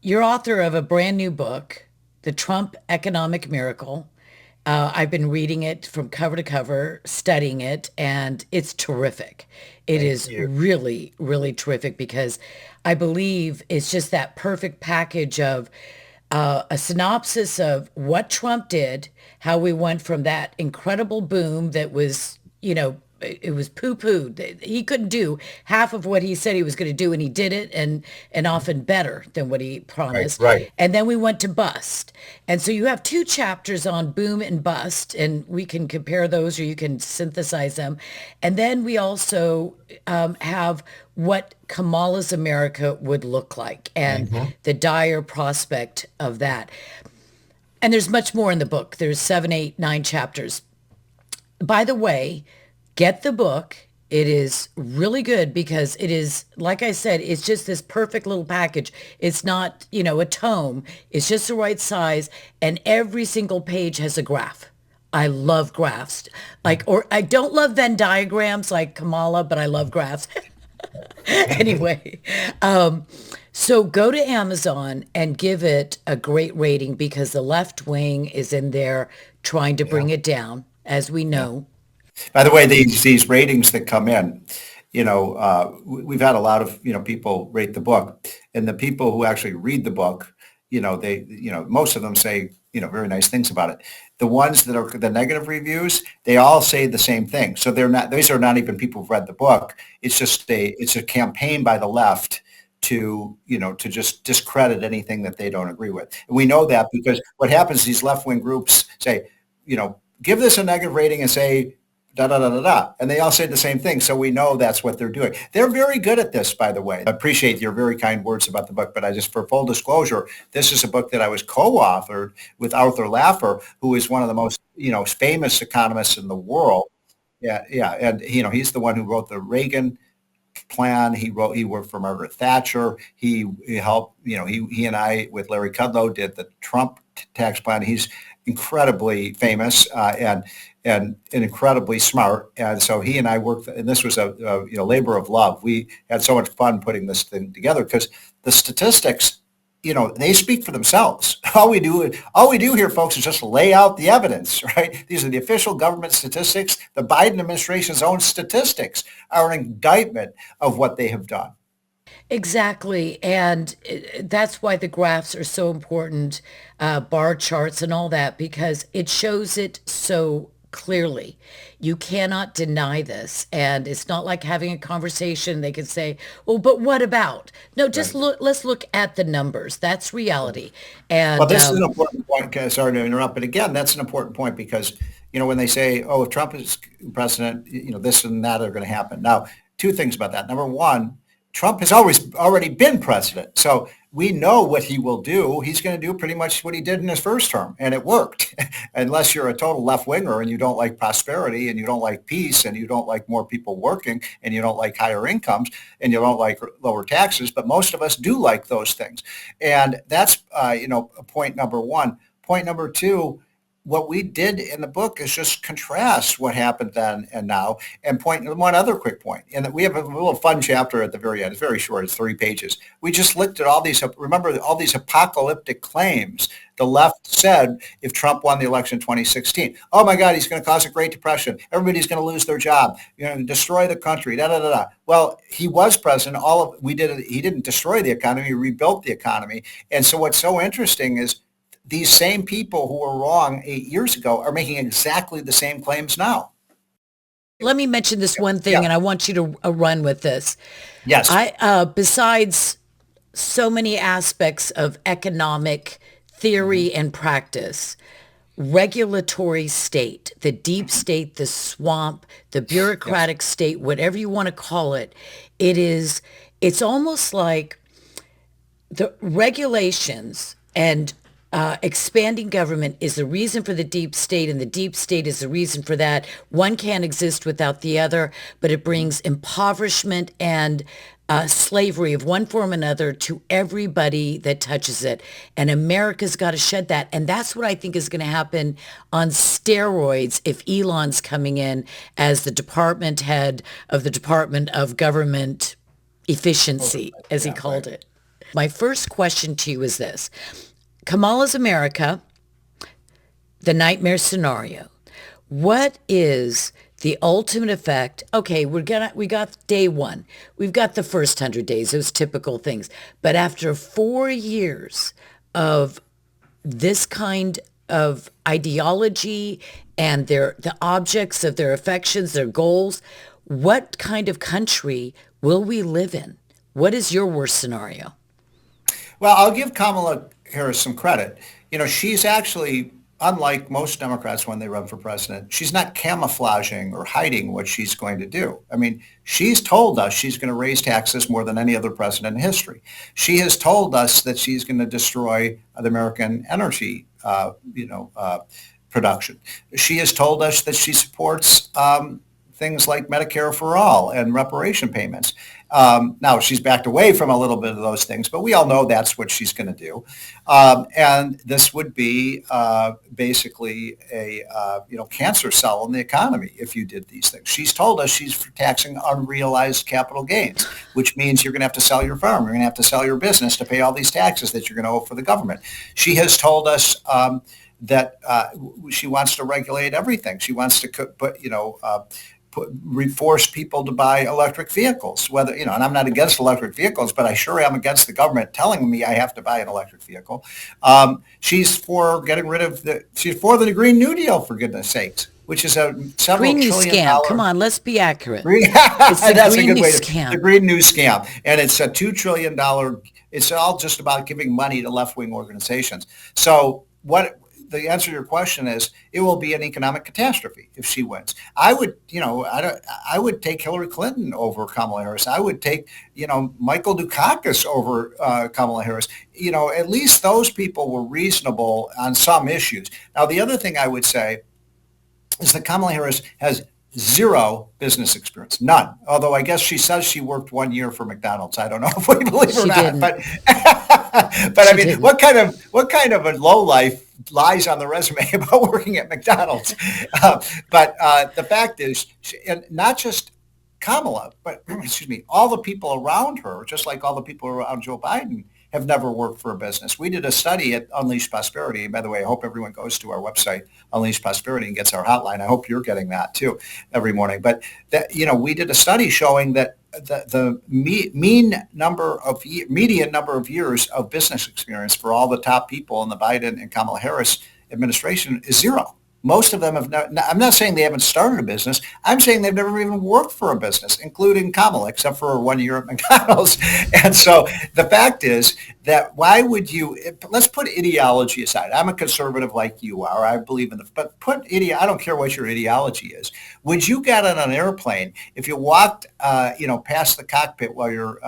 You're author of a brand new book, The Trump Economic Miracle. I've been reading it from cover to cover, studying it, and it's terrific. It Thank is you. really, really terrific because I believe it's just that perfect package of a synopsis of what Trump did, how we went from that incredible boom that was, it was poo-pooed. He couldn't do half of what he said he was going to do, and he did it, and often better than what he Right, promised. right. And then we went to bust. And so you have two chapters on boom and bust, and we can compare those or you can synthesize them. And then we also have what Kamala's America would look like and Hmm. the dire prospect of that. And there's much more in the book. There's 7, 8, 9 chapters. By the way, get the book. It is really good because it is, like I said, it's just this perfect little package. It's not, a tome. It's just the right size. And every single page has a graph. I love graphs. Or I don't love Venn diagrams like Kamala, but I love graphs. Anyway, so go to Amazon and give it a great rating because the left wing is in there trying to Yeah, bring it down, as we yeah. know. By the way, these ratings that come in, we've had a lot of people rate the book, and the people who actually read the book, most of them say very nice things about it. The ones that are the negative reviews, they all say the same thing. So they're not; these are not even people who've read the book. It's a campaign by the left to just discredit anything that they don't agree with. And we know that because what happens, these left-wing groups say, give this a negative rating and say da da da da da, and they all say the same thing. So we know that's what they're doing. They're very good at this, by the way. I appreciate your very kind words about the book, but I just, for full disclosure, this is a book that I was co-authored with Arthur Laffer, who is one of the most famous economists in the world. Yeah, yeah, and he's the one who wrote the Reagan plan. He worked for Margaret Thatcher. He helped, he and I with Larry Kudlow did the Trump tax plan. He's incredibly famous and incredibly smart. And so he and I worked, and this was a labor of love. We had so much fun putting this thing together because the statistics, they speak for themselves. All we do here, folks, is just lay out the evidence, right? These are the official government statistics. The Biden administration's own statistics are an indictment of what they have done. Exactly. And that's why the graphs are so important, bar charts and all that, because it shows it so clearly. You cannot deny this. And it's not like having a conversation. They can say, well, but what about? No, just Right. look, let's look at the numbers. That's reality. Well, And this is an important point. Sorry to interrupt, but again, that's an important point because when they say, "Oh, if Trump is president, this and that are going to happen." Now, two things about that. Number one, Trump has always already been president, so we know what he will do. He's going to do pretty much what he did in his first term, and it worked. Unless you're a total left winger and you don't like prosperity and you don't like peace and you don't like more people working and you don't like higher incomes and you don't like lower taxes, but most of us do like those things. And that's, point number one. Point number two, what we did in the book is just contrast what happened then and now. And one other quick point, and that we have a little fun chapter at the very end. It's very short. It's 3 pages. We just looked at all these, remember all these apocalyptic claims the left said if Trump won the election in 2016. Oh my God, he's going to cause a Great Depression. Everybody's going to lose their job. Destroy the country. Da da da da. Well, he was president. He didn't destroy the economy. He rebuilt the economy. And so what's so interesting is these same people who were wrong 8 years ago are making exactly the same claims now. let me mention this one Yeah. thing, and I want you to run with this. Yes. Besides so many aspects of economic Mhm. theory and practice, regulatory state, the deep state, the swamp, the Yes. bureaucratic state, whatever you want to call it, it's almost like the regulations and expanding government is the reason for the deep state, and the deep state is the reason for that. One can't exist without the other, but it Mhm. brings impoverishment and slavery of one form or another to everybody that touches it. And America's got to shed that. And that's what I think is going to happen on steroids if Elon's coming in as the department head of the Department of Government Efficiency, Oversight. as he Yeah. Right. called it. My first question to you is this. Kamala's America, the nightmare scenario. What is the ultimate effect? Okay, we got day one. We've got the first 100 days, those typical things. But after 4 years of this kind of ideology and the objects of their affections, their goals, what kind of country will we live in? What is your worst scenario? Well, I'll give Kamala Harris some credit. She's actually, unlike most Democrats when they run for president, she's not camouflaging or hiding what she's going to do. I mean, she's told us she's going to raise taxes more than any other president in history. She has told us that she's going to destroy the American energy, production. She has told us that she supports things like Medicare for all and reparation payments. Now, she's backed away from a little bit of those things, but we all know that's what she's going to do. And this would be basically a cancer cell in the economy if you did these things. She's told us she's taxing unrealized capital gains, which means you're going to have to sell your farm. You're going to have to sell your business to pay all these taxes that you're going to owe for the government. She has told us that she wants to regulate everything. She wants to force people to buy electric vehicles, and I'm not against electric vehicles, but I sure am against the government telling me I have to buy an electric vehicle. She's for she's for the Green New Deal, for goodness sakes, which is a several Green New trillion scam. dollar. Come on, let's be accurate. It's the that's Green a good New way scam. The Green New scam, and it's a $2 trillion. It's all just about giving money to left-wing organizations. So what? The answer to your question is it will be an economic catastrophe if she wins. I would take Hillary Clinton over Kamala Harris. I would take, Michael Dukakis over Kamala Harris. At least those people were reasonable on some issues. Now, the other thing I would say is that Kamala Harris has zero business experience, none. Although I guess she says she worked 1 year for McDonald's. I don't know if we believe her or not, didn't. but I mean, didn't. what kind of a low life lies on the resume about working at McDonald's? But the fact is, and not just Kamala, but excuse me, all the people around her, just like all the people around Joe Biden, have never worked for a business. We did a study at Unleash Prosperity. By the way, I hope everyone goes to our website, Unleash Prosperity, and gets our hotline. I hope you're getting that too every morning. But we did a study showing that the median number of years of business experience for all the top people in the Biden and Kamala Harris administration is zero. Most of them have not. I'm not saying they haven't started a business. I'm saying they've never even worked for a business, including Kamala, except for 1 year at McDonald's. And so the fact is that let's put ideology aside. I'm a conservative like you are. I believe in but I don't care what your ideology is. Would you get on an airplane if you walked, past the cockpit while you're,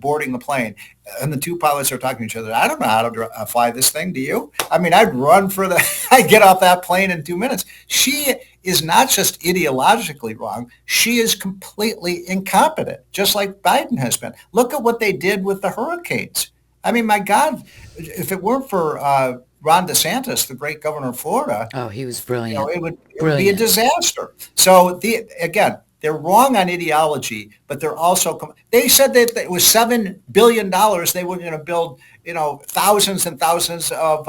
boarding the plane and the two pilots are talking to each other? I don't know how to fly this thing. Do you? I mean, I'd run I'd get off that plane in 2 minutes. She is not just ideologically wrong. She is completely incompetent, just like Biden has been. Look at what they did with the hurricanes. I mean, my God, if it weren't for Ron DeSantis, the great governor of Florida. Oh, he was brilliant. It would be a disaster. So again, they're wrong on ideology, but they're also, they said that it was $7 billion. They were going to build, thousands and thousands of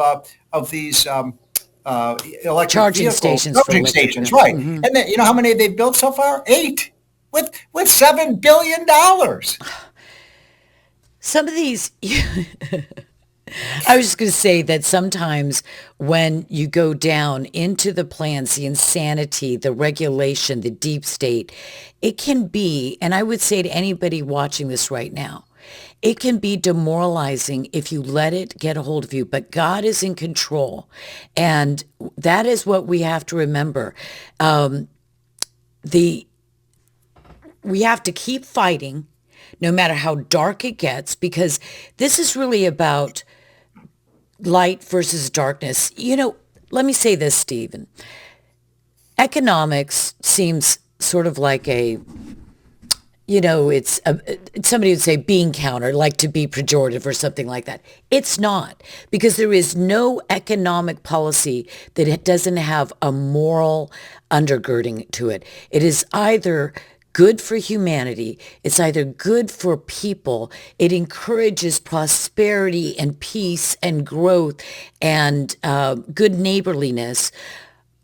these electric charging stations. Right. Mm-hmm. And then, how many they've built so far? 8 with $7 billion. Some of these, I was just going to say that sometimes when you go down into the plans, the insanity, the regulation, the deep state, it can be, and I would say to anybody watching this right now, it can be demoralizing if you let it get a hold of you, but God is in control. And that is what we have to remember. We have to keep fighting no matter how dark it gets, because this is really about light versus darkness. Let me say this, Stephen. Economics seems sort of like it's somebody would say bean counter, like to be pejorative or something like that. It's not, because there is no economic policy that it doesn't have a moral undergirding to it. It is either good for humanity. It's either good for people. It encourages prosperity and peace and growth and good neighborliness,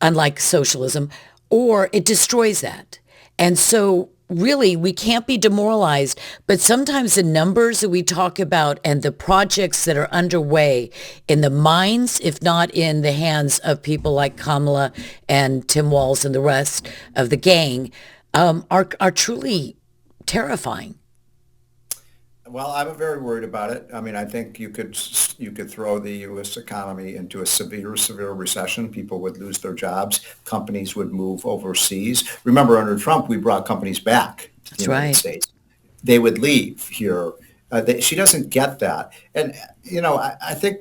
unlike socialism, or it destroys that. And so really, we can't be demoralized, but sometimes the numbers that we talk about and the projects that are underway in the minds, if not in the hands of people like Kamala and Tim Walz and the rest of the gang, are truly terrifying. Well, I'm very worried about it. I mean, I think you could throw the U.S. economy into a severe recession. People would lose their jobs. Companies would move overseas. Remember, under Trump, we brought companies back to the That's United right. States. They would leave here. She doesn't get that. And, I think,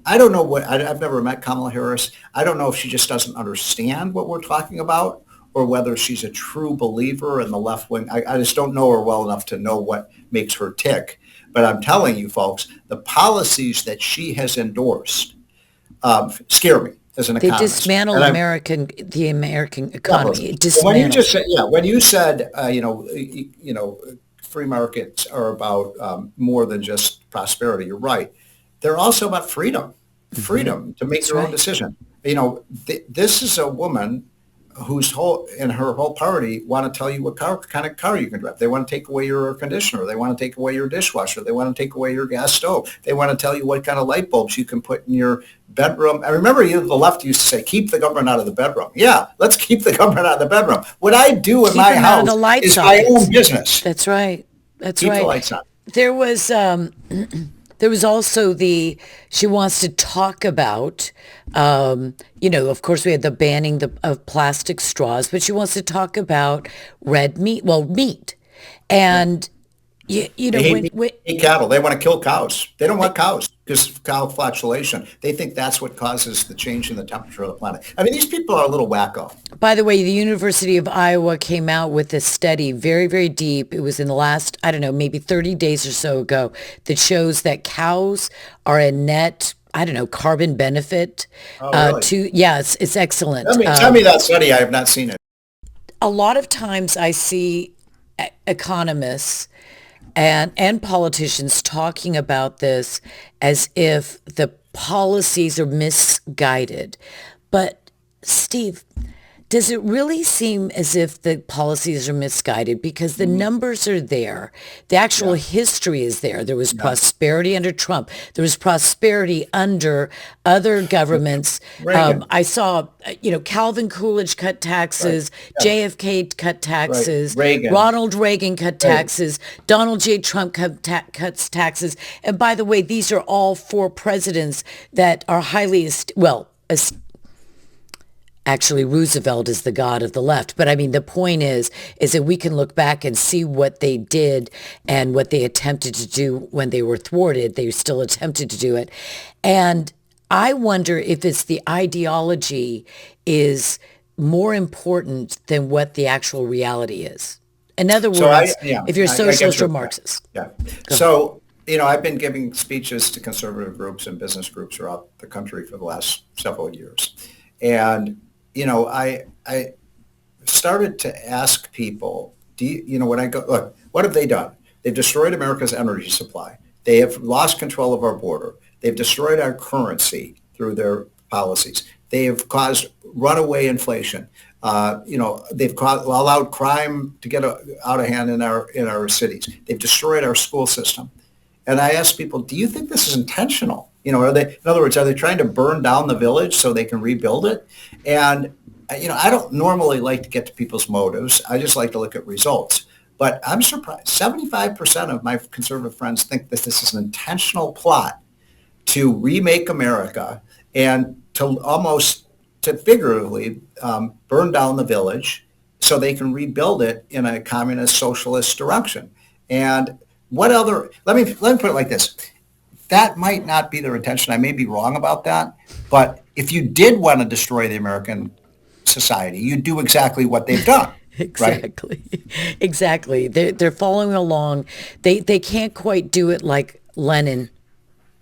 I don't know I've never met Kamala Harris. I don't know if she just doesn't understand what we're talking about or whether she's a true believer in the left wing. I just don't know her well enough to know what makes her tick. But I'm telling you, folks, the policies that she has endorsed scare me as an They economist. dismantle And the American economy. It when you just dismantles. said, when you said, free markets are about more than just prosperity, you're right. They're also about freedom to make That's your own right. decision. This is a woman whose her whole party want to tell you what kind of car you can drive. They want to take away your air conditioner. They want to take away your dishwasher. They want to take away your gas stove. They want to tell you what kind of light bulbs you can put in your bedroom. I remember the left used to say, keep the government out of the bedroom. Yeah, let's keep the government out of the bedroom. What I do in Keep my them out of the house light is my sockets. own business. That's right. That's Keep the right. lights on. There was there was also she wants to talk about of course we had the banning of plastic straws, but she wants to talk about red meat, meat. And They hate, when hate cattle. They want to kill cows. They don't want cows because of cow flatulation. They think that's what causes the change in the temperature of the planet. I mean, these people are a little wacko. By the way, the University of Iowa came out with a study, very, very deep. It was in the last, I don't know, maybe 30 days or so ago, that shows that cows are a net, I don't know, carbon benefit Oh, really? yes, it's excellent. Tell me that study. I have not seen it. A lot of times I see economists and politicians talking about this as if the policies are misguided. But Steve, does it really seem as if the policies are misguided? Because the numbers are there. The actual history is there. There was prosperity under Trump. There was prosperity under other governments. Reagan. I saw, Calvin Coolidge cut taxes, Yeah. JFK cut taxes, Reagan. Ronald Reagan cut taxes, Donald J. Trump cuts taxes. And by the way, these are all four presidents that are highly, actually, Roosevelt is the god of the left. But I mean, the point is that we can look back and see what they did and what they attempted to do when they were thwarted. They still attempted to do it. And I wonder if it's the ideology is more important than what the actual reality is. In other words, if you're a I get socialist or your- Marxist. Yeah. So, I've been giving speeches to conservative groups and business groups throughout the country for the last several years. And, I started to ask people, when I go, look, what have they done? They've destroyed America's energy supply. They have lost control of our border. They've destroyed our currency through their policies. They have caused runaway inflation. They've allowed crime to get out of hand in our cities. They've destroyed our school system. And I ask people, do you think this is intentional? In other words, are they trying to burn down the village so they can rebuild it? And, I don't normally like to get to people's motives. I just like to look at results. But I'm surprised. 75% of my conservative friends think that this is an intentional plot to remake America and to figuratively burn down the village so they can rebuild it in a communist socialist direction. And let me put it like this. That might not be their intention. I may be wrong about that. But if you did want to destroy the American society, you'd do exactly what they've done. Exactly. Right? Exactly. They're following along. They can't quite do it like Lenin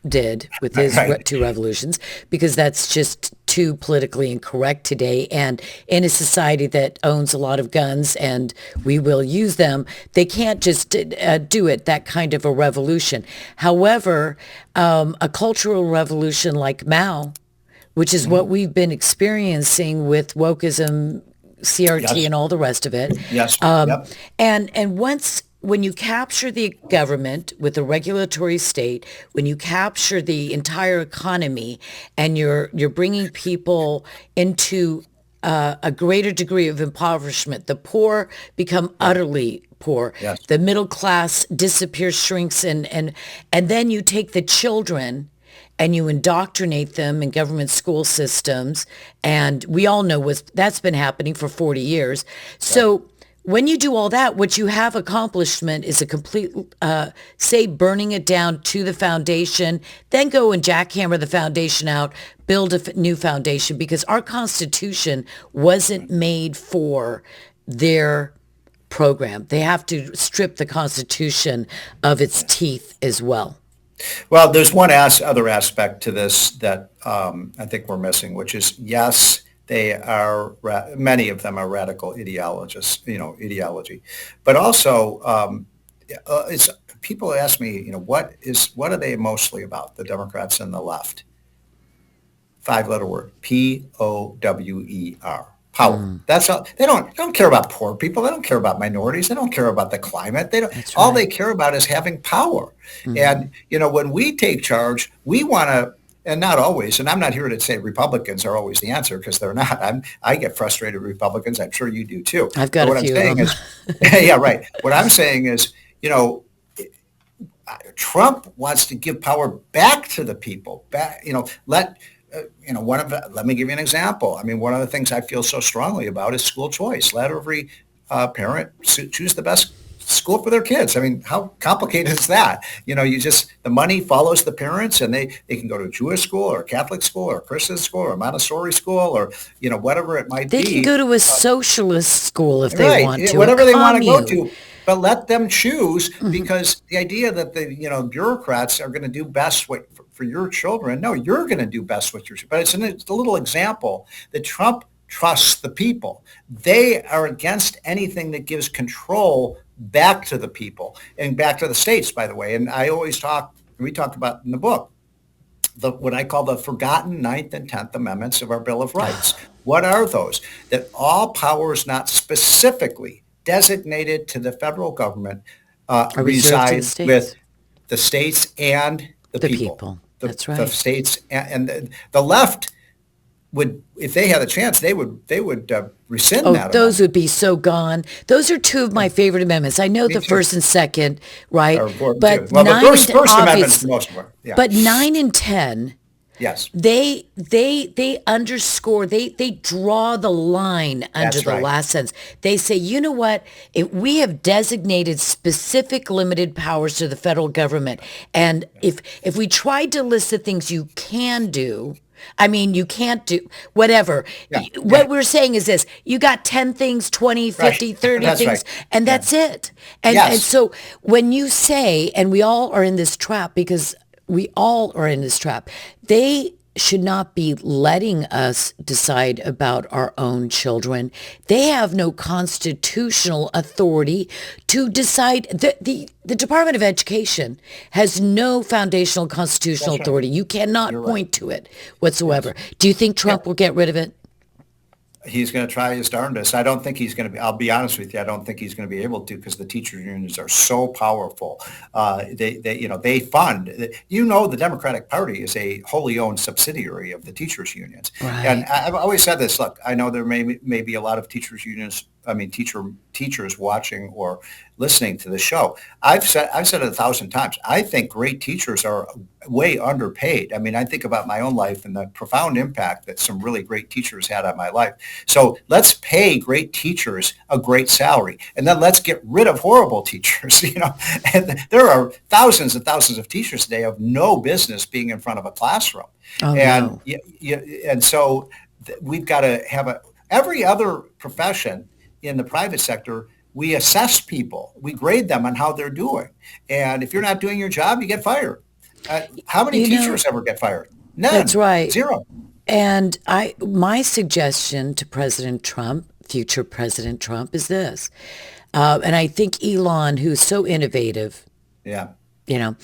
did with his Right. two revolutions, because that's just too politically incorrect today. And in a society that owns a lot of guns and we will use them, they can't just do it, that kind of a revolution. However, a cultural revolution like Mao, which is what we've been experiencing with wokeism, CRT, Yes. and all the rest of it. Yes. Yep. And when you capture the government with a regulatory state, when you capture the entire economy, and you're bringing people into a greater degree of impoverishment, the poor become utterly poor. Yes. The middle class disappears, shrinks, and then you take the children and you indoctrinate them in government school systems. And we all know that's been happening for 40 years. So when you do all that, what you have accomplishment is a complete, say, burning it down to the foundation, then go and jackhammer the foundation out, build a new foundation, because our Constitution wasn't made for their program. They have to strip the Constitution of its teeth as well. Well, there's one other aspect to this that I think we're missing, which is, yes, they are, many of them are radical ideologists, ideology. But also, it's, people ask me, what are they mostly about, the Democrats and the left? 5-letter word, POWER. Power. That's all. They don't care about poor people. They don't care about minorities. They don't care about the climate. They don't. That's All right. they care about is having power. And when we take charge, we want to. And not always. And I'm not here to say Republicans are always the answer, because they're not. I get frustrated with Republicans. I'm sure you do too. I've got But a what few I'm of saying them. is, yeah, right. What I'm saying is, Trump wants to give power back to the people. Let me give you an example. I mean, one of the things I feel so strongly about is school choice. Let every parent choose the best school for their kids. I mean, how complicated is that? The money follows the parents, and they can go to a Jewish school or a Catholic school or a Christian school or a Montessori school or, whatever it might They be. can go to a socialist school if they Right, want to, whatever a they want to go commune. to, but let them choose, because the idea that the bureaucrats are going to do best for your children, no, you're going to do best with your. But it's a little example that Trump trusts the people. They are against anything that gives control back to the people and back to the states, by the way. And we talked about in the book, what I call the forgotten 9th and 10th Amendments of our Bill of Rights. What are those? That all powers not specifically designated to the federal government Are reserved to the reside states. with the states and the The people. people. The, That's the right. states and the left would, if they had a chance, they would rescind Oh, that those amendment. would be so gone. Those are two of my favorite amendments. I know Me the too. first and second, right? Are important too. But Well, the nine first and amendment is the obviously, most important. Yeah. but 9 and 10, Yes. they underscore, they draw the line under That's the right. last sentence. They say, you know what? We have designated specific limited powers to the federal government, and if we tried to list the things you can do. I mean, you can't do whatever. Yeah. What we're saying is this: you got 10 things, 20, 50, Right. 30 That's things, right. and Yeah. that's it. And Yes. so when you say, and we all are in this trap, because we all are in this trap, they should not be letting us decide about our own children. They have no constitutional authority to decide. The Department of Education has no foundational constitutional That's right. authority. You cannot You're right. point to it whatsoever. Do you think Trump will get rid of it? He's going to try his darndest. I don't think he's going to be, I'll be honest with you, I don't think he's going to be able to, because the teacher unions are so powerful. They fund, the Democratic Party is a wholly owned subsidiary of the teachers unions. And Right. I've always said this, look, I know there may be a lot of teachers unions, teachers watching or listening to the show. I've said it 1,000 times. I think great teachers are way underpaid. I mean, I think about my own life and the profound impact that some really great teachers had on my life. So let's pay great teachers a great salary, and then let's get rid of horrible teachers. And there are thousands and thousands of teachers today who have no business being in front of a classroom. Oh, And no. and so we've got to have every other profession in the private sector. We assess people. We grade them on how they're doing. And if you're not doing your job, you get fired. How many You know, teachers ever get fired? None. that's right. Zero. And my suggestion to President Trump, future President Trump, is this. And I think Elon, who's so innovative, Yeah. you know,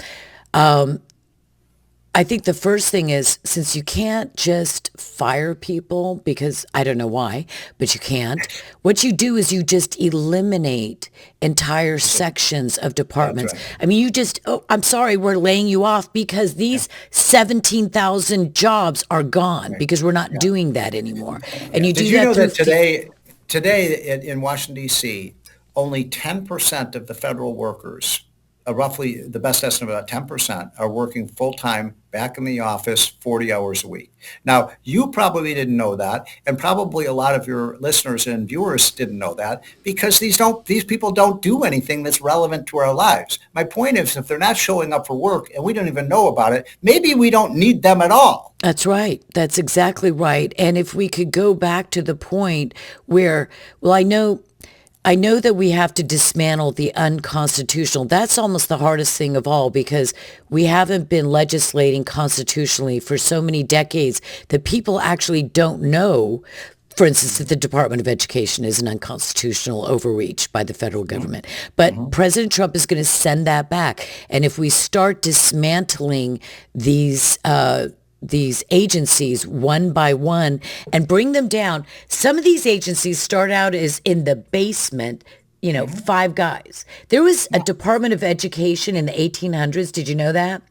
I think the first thing is, since you can't just fire people, because I don't know why, but you can't, what you do is you just eliminate entire sections of That's departments. right. I mean, you just, oh, I'm sorry, we're laying you off because Yeah. these 17,000 jobs are gone Right. because we're not Yeah. doing that anymore. And Yeah. you Did do you that know through, that today in Washington, D.C., only 10% of the federal workers, roughly the best estimate, about 10%, are working full-time back in the office 40 hours a week. Now, you probably didn't know that, and probably a lot of your listeners and viewers didn't know that, because these people don't do anything that's relevant to our lives. My point is, if they're not showing up for work and we don't even know about it, maybe we don't need them at all. That's right. That's exactly right. And if we could go back to the point where, well, I know that we have to dismantle the unconstitutional. That's almost the hardest thing of all, because we haven't been legislating constitutionally for so many decades that people actually don't know, for instance, that the Department of Education is an unconstitutional overreach by the federal government. But President Trump is going to send that back. And if we start dismantling these agencies one by one and bring them down. Some of these agencies start out as in the basement, five guys. There was a Department of Education in the 1800s. Did you know that?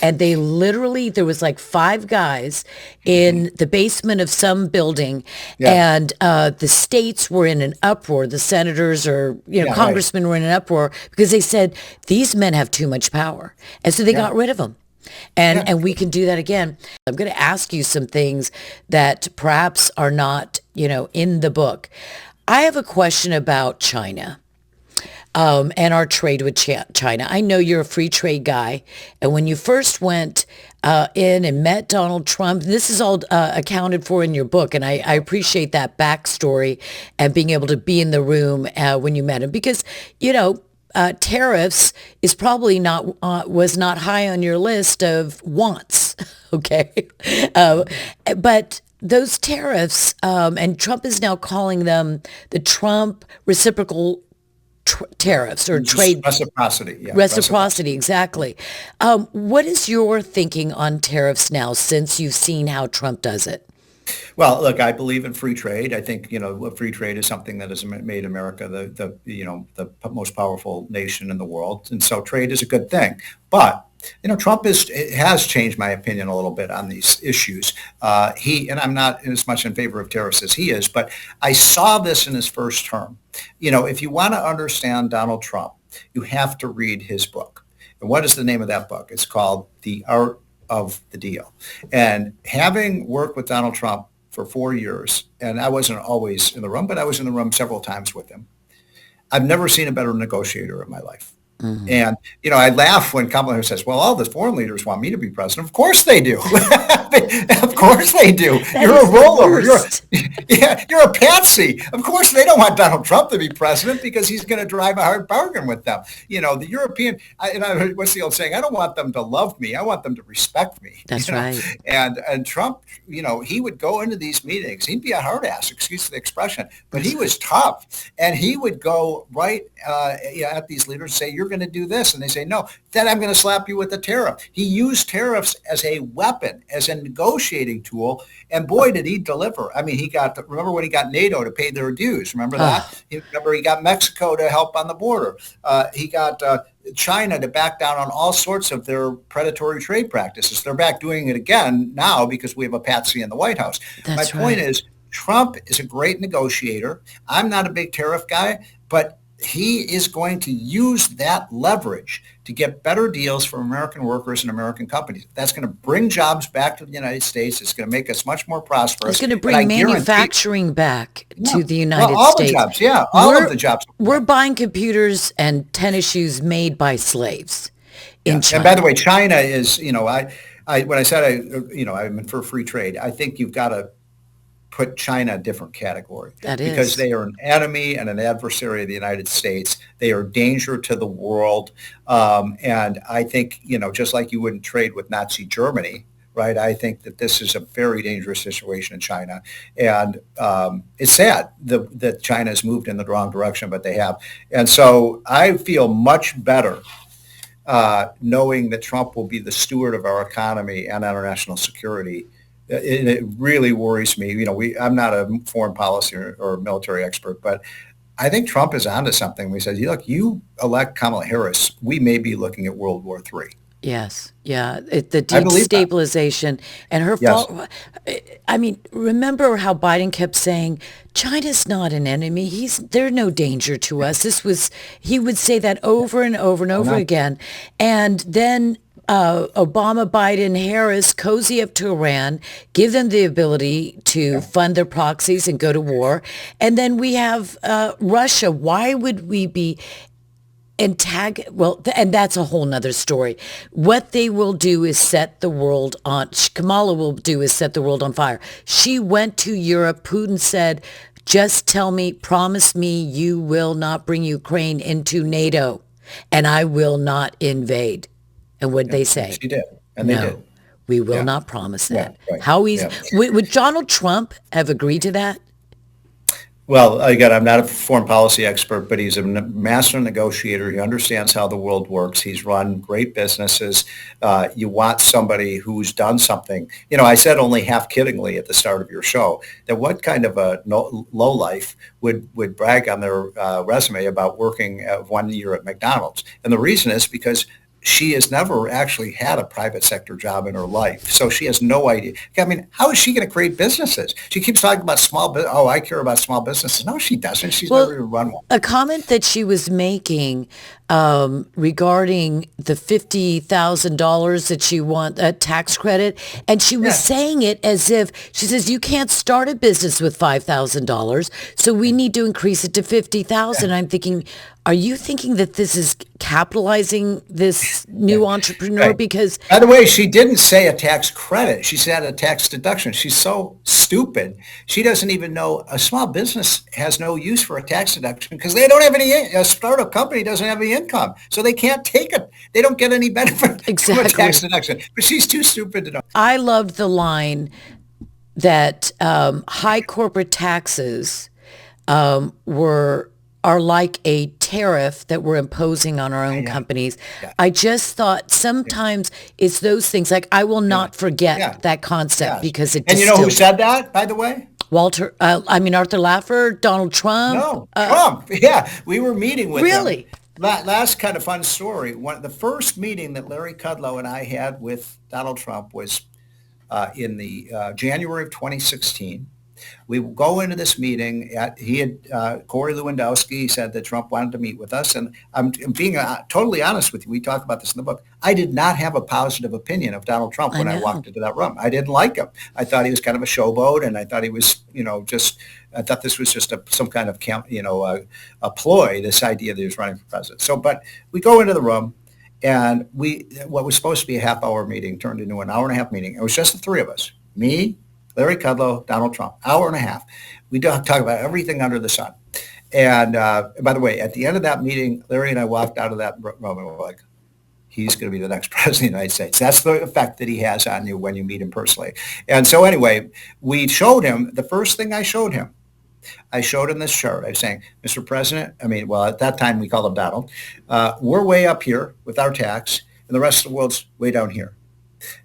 And there was like five guys in the basement of some building, Yeah. and the states were in an uproar. The senators or, Yeah, right. congressmen were in an uproar because they said, these men have too much power. And so they Yeah. got rid of them. And Yeah. and we can do that again. I'm going to ask you some things that perhaps are not, in the book. I have a question about China, and our trade with China. I know you're a free trade guy, and when you first went in and met Donald Trump, this is all accounted for in your book, and I appreciate that backstory and being able to be in the room when you met him, because tariffs is probably was not high on your list of wants. Okay, but those tariffs, and Trump is now calling them the Trump reciprocal tariffs or trade Reciprocity. Yeah. reciprocity. Exactly. What is your thinking on tariffs now, since you've seen how Trump does it? Well, look, I believe in free trade. I think, free trade is something that has made America the most powerful nation in the world. And so trade is a good thing. But, Trump has changed my opinion a little bit on these issues. And I'm not as much in favor of tariffs as he is, but I saw this in his first term. If you want to understand Donald Trump, you have to read his book. And what is the name of that book? It's called The Art of the Deal. And having worked with Donald Trump for 4 years, and I wasn't always in the room, but I was in the room several times with him, I've never seen a better negotiator in my life. And, I laugh when Kamala Harris says, well, all the foreign leaders want me to be president. Of course they do. Of course they do. You're a rollover. You're a patsy. Of course they don't want Donald Trump to be president because he's going to drive a hard bargain with them. The European, what's the old saying? I don't want them to love me. I want them to respect me. That's right. And Trump, he would go into these meetings. He'd be a hard ass, excuse the expression, but he was tough. And he would go right at these leaders and say, you're going to do this. And they say, no, then I'm going to slap you with a tariff. He used tariffs as a weapon, as a negotiating tool. And boy, did he deliver. I mean, remember when he got NATO to pay their dues? Remember that? Remember he got Mexico to help on the border. He got China to back down on all sorts of their predatory trade practices. They're back doing it again now because we have a patsy in the White House. That's My point right. is, Trump is a great negotiator. I'm not a big tariff guy, but he is going to use that leverage to get better deals for American workers and American companies. That's going to bring jobs back to the United States. It's going to make us much more prosperous. It's going to And I bring guarantee- manufacturing back to the Well, United all the States. jobs, yeah, all of the jobs. We're buying computers and tennis shoes made by slaves in China. And by the way, China is, when I said I'm for free trade, I think you've got to put China in a different category. That because is. they are an enemy and an adversary of the United States. They are a danger to the world. And I think, just like you wouldn't trade with Nazi Germany, right? I think that this is a very dangerous situation in China. And it's sad that China has moved in the wrong direction, but they have. And so I feel much better knowing that Trump will be the steward of our economy and international security. It really worries me. I'm not a foreign policy or military expert, but I think Trump is onto something. We said, look, you elect Kamala Harris, we may be looking at World War III. Yes. Yeah. The I deep believe that. stabilization and her Yes. fault. I mean, remember how Biden kept saying, China's not an enemy. They're no danger to us. He would say that over and over and over again. And then Obama, Biden, Harris cozy up to Iran, give them the ability to fund their proxies and go to war. And then we have Russia. Why would we be and that's a whole nother story. What they will do is set the world on, Kamala will do is set the world on fire. She went to Europe. Putin said, just tell me, promise me you will not bring Ukraine into NATO and I will not invade. And what they say? She did. And no, they did. we will not promise that. Right. How easy? Would Donald Trump have agreed to that? Well, again, I'm not a foreign policy expert, but he's a master negotiator. He understands how the world works. He's run great businesses. You want somebody who's done something. I said only half kiddingly at the start of your show that what kind of a lowlife would brag on their resume about working 1 year at McDonald's. And the reason is because she has never actually had a private sector job in her life. So she has no idea. I mean, how is she going to create businesses? She keeps talking about small business. Oh, I care about small businesses. No, she doesn't. She's never even run one. A comment that she was making regarding the $50,000 that she wants a tax credit. And she was saying it as if she says, you can't start a business with $5,000. So we need to increase it to $50,000. I'm thinking, are you thinking that this is capitalizing this new entrepreneur? Right. Because, by the way, she didn't say a tax credit. She said a tax deduction. She's so stupid. She doesn't even know a small business has no use for a tax deduction because they don't have a startup company doesn't have any income. So they can't take it. They don't get any benefit from a tax deduction. But she's too stupid to know. I loved the line that high corporate taxes are like a tariff that we're imposing on our own companies. I just thought sometimes it's those things like I will not forget that concept because it. And you know who said that, by the way? Arthur Laffer, Donald Trump. No, Trump. Yeah, we were meeting with him. Really? Last kind of fun story. The first meeting that Larry Kudlow and I had with Donald Trump was in the January of 2016. We go into this meeting. Corey Lewandowski said that Trump wanted to meet with us. And I'm being totally honest with you. We talk about this in the book. I did not have a positive opinion of Donald Trump when I walked into that room. I didn't like him. I thought he was kind of a showboat. And I thought he was, I thought this was just some kind of, a ploy, this idea that he was running for president. But we go into the room. And what was supposed to be a half-hour meeting turned into an hour-and-a-half meeting. It was just the three of us, me, Larry Kudlow, Donald Trump, hour and a half. We talk about everything under the sun. And by the way, at the end of that meeting, Larry and I walked out of that room and we're like, he's going to be the next president of the United States. That's the effect that he has on you when you meet him personally. And so anyway, we showed him, the first thing I showed him this chart. I was saying, Mr. President, at that time we called him Donald, we're way up here with our tax and the rest of the world's way down here.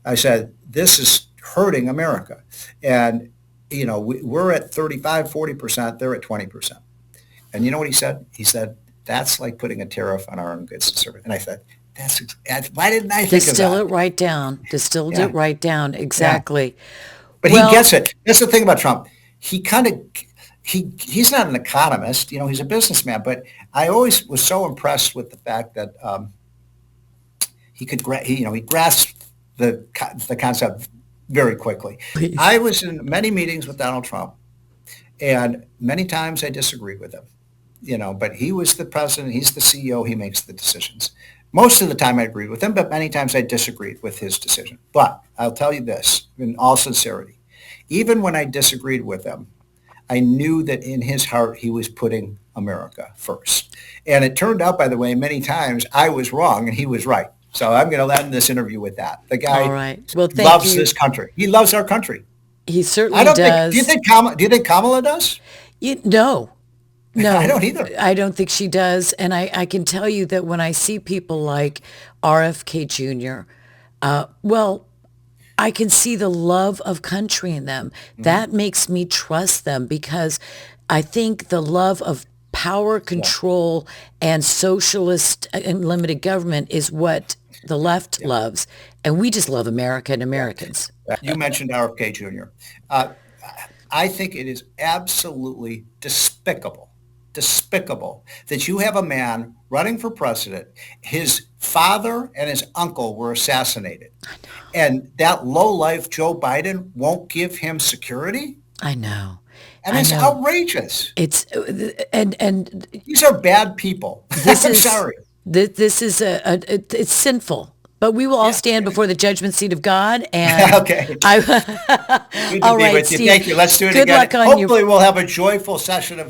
I said, this is hurting America. And, we're at 35, 40%, they're at 20%. And you know what he said? He said, that's like putting a tariff on our own goods and services. And I said, why didn't I think of that? Distilled it right down. Exactly. Yeah. But he gets it. That's the thing about Trump. He's not an economist, he's a businessman, but I always was so impressed with the fact that he grasped the concept very quickly. Please. I was in many meetings with Donald Trump, and many times I disagreed with him, but he was the president, he's the CEO, he makes the decisions. Most of the time I agreed with him, but many times I disagreed with his decision. But I'll tell you this, in all sincerity, even when I disagreed with him, I knew that in his heart he was putting America first. And it turned out, by the way, many times I was wrong and he was right. So I'm going to end this interview with that. The All guy right. Well, thank loves you. this country. He loves our country. He I certainly don't think. Do you does. think Kamala does? No, I no, don't either. I don't think she does. And I can tell you that when I see people like RFK Jr., well, I can see the love of country in them. That makes me trust them because I think the love of power, Yeah. control, and socialist and limited government is what the left Yeah. loves. And we just love America and Yeah. Americans. You mentioned RFK Jr. Uh, I think it is absolutely despicable that you have a man running for president. His father and his uncle were assassinated. And that lowlife Joe Biden won't give him security? I know. I mean, I it's know. outrageous. It's and These are bad people. this I'm is sorry. this is it's sinful. But we will all Yeah. stand before the judgment seat of God. And Okay. I, Good to all be right, with you. Steve. Thank you. Let's do it Good again. luck on your Hopefully we'll have a joyful session of